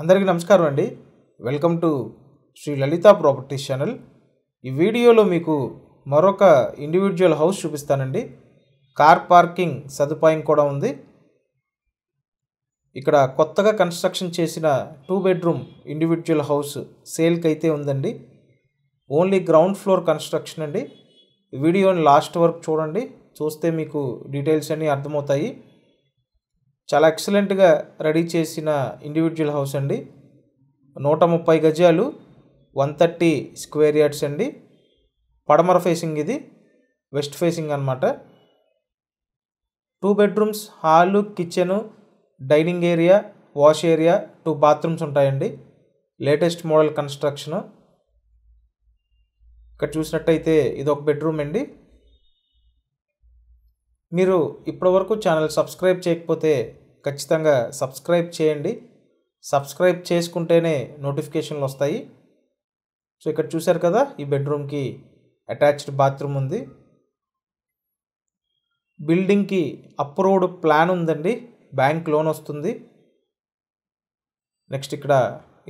అందరికీ నమస్కారం అండి. Welcome to Sri Lalitha properties channel. ఈ వీడియోలో మీకు మరొక ఇండివిజువల్ హౌస్ చూపిస్తానండి. కార్ పార్కింగ్ సదుపాయం కూడా ఉంది. ఇక్కడ కొత్తగా కన్స్ట్రక్షన్ చేసిన 2 బెడ్రూమ్ ఇండివిజువల్ హౌస్ సేల్కి అయితే ఉందండి. ఓన్లీ గ్రౌండ్ ఫ్లోర్ కన్స్ట్రక్షన్ అండి. వీడియోని లాస్ట్ వరకు చూడండి. చూస్తే మీకు డీటెయిల్స్ అన్నీ అర్థమవుతాయి. చాలా ఎక్సలెంట్గా రెడీ చేసిన ఇండివిజువల్ హౌస్ అండి. 130 గజాలు, 130 స్క్వేర్ యార్డ్స్ అండి. పడమర ఫేసింగ్, ఇది వెస్ట్ ఫేసింగ్ అన్నమాట. 2 bedrooms, hall, kitchen, dining area, wash area, 2 bathrooms ఉంటాయండి. Latest model construction. ఇక్కడ చూసినట్టయితే ఇది ఒక బెడ్రూమ్ అండి. మీరు ఇప్పటివరకు ఛానల్ సబ్స్క్రైబ్ చేయకపోతే ఖచ్చితంగా సబ్స్క్రైబ్ చేయండి. సబ్స్క్రైబ్ చేసుకుంటేనే నోటిఫికేషన్లు వస్తాయి. సో ఇక్కడ చూశారు కదా, ఈ బెడ్రూమ్కి అటాచ్డ్ బాత్రూమ్ ఉంది. బిల్డింగ్కి అప్రూవ్డ్ ప్లాన్ ఉందండి. బ్యాంక్ లోన్ వస్తుంది. నెక్స్ట్ ఇక్కడ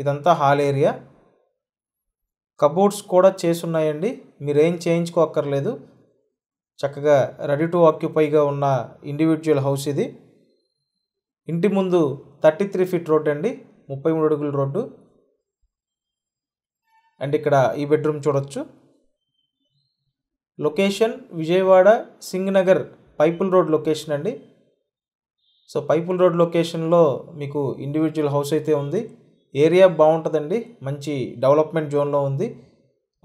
ఇదంతా హాల్ ఏరియా. కబోర్డ్స్ కూడా చేసున్నాయండి. మీరేం చేయించుకోక్కర్లేదు. చక్కగా రెడీ టు ఆక్యుపైగా ఉన్న ఇండివిజువల్ హౌస్ ఇది. ఇంటి ముందు 33 ఫీట్ రోడ్ అండి, 33 అడుగుల రోడ్డు. అండ్ ఇక్కడ ఈ బెడ్రూమ్ చూడొచ్చు. Location Vijayawada Singhnagar Pipula road location అండి. సో పైపుల్ రోడ్ లొకేషన్లో మీకు ఇండివిజువల్ హౌస్ అయితే ఉంది. ఏరియా బాగుంటుందండి. మంచి డెవలప్మెంట్ జోన్లో ఉంది.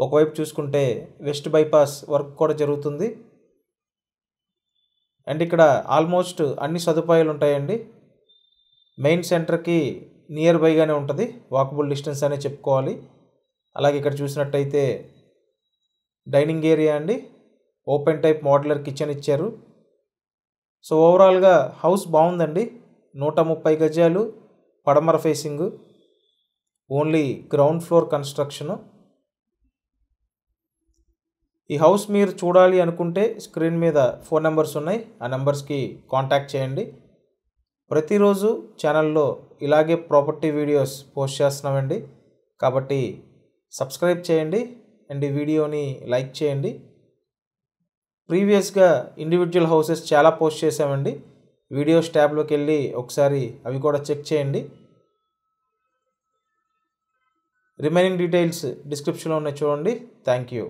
ఒకవైపు చూసుకుంటే వెస్ట్ బైపాస్ వర్క్ కూడా జరుగుతుంది. అండ్ ఇక్కడ ఆల్మోస్ట్ అన్ని సదుపాయాలు ఉంటాయండి. మెయిన్ సెంటర్కి నియర్ బైగానే ఉంటుంది. వాకబుల్ డిస్టెన్స్ అనే చెప్పుకోవాలి. అలాగే ఇక్కడ చూసినట్టయితే డైనింగ్ ఏరియా అండి. ఓపెన్ టైప్ మోడ్యులర్ కిచెన్ ఇచ్చారు. సో ఓవరాల్గా హౌస్ బాగుందండి. 130 గజాలు, పడమర facing, only ground floor construction. ఈ హౌస్ మీరు చూడాలి అనుకుంటే స్క్రీన్ మీద ఫోన్ నెంబర్స్ ఉన్నాయి. ఆ నెంబర్స్కి కాంటాక్ట్ చేయండి. ప్రతిరోజు ఛానల్లో ఇలాగే ప్రాపర్టీ వీడియోస్ పోస్ట్ చేస్తున్నామండి. కాబట్టి సబ్స్క్రైబ్ చేయండి అండ్ ఈ వీడియోని లైక్ చేయండి. ప్రీవియస్గా ఇండివిజువల్ హౌసెస్ చాలా పోస్ట్ చేసామండి. వీడియోస్ ట్యాబ్లోకి వెళ్ళి ఒకసారి అవి కూడా చెక్ చేయండి. రిమైనింగ్ డీటెయిల్స్ డిస్క్రిప్షన్లో ఉన్నాయి, చూడండి. Thank you.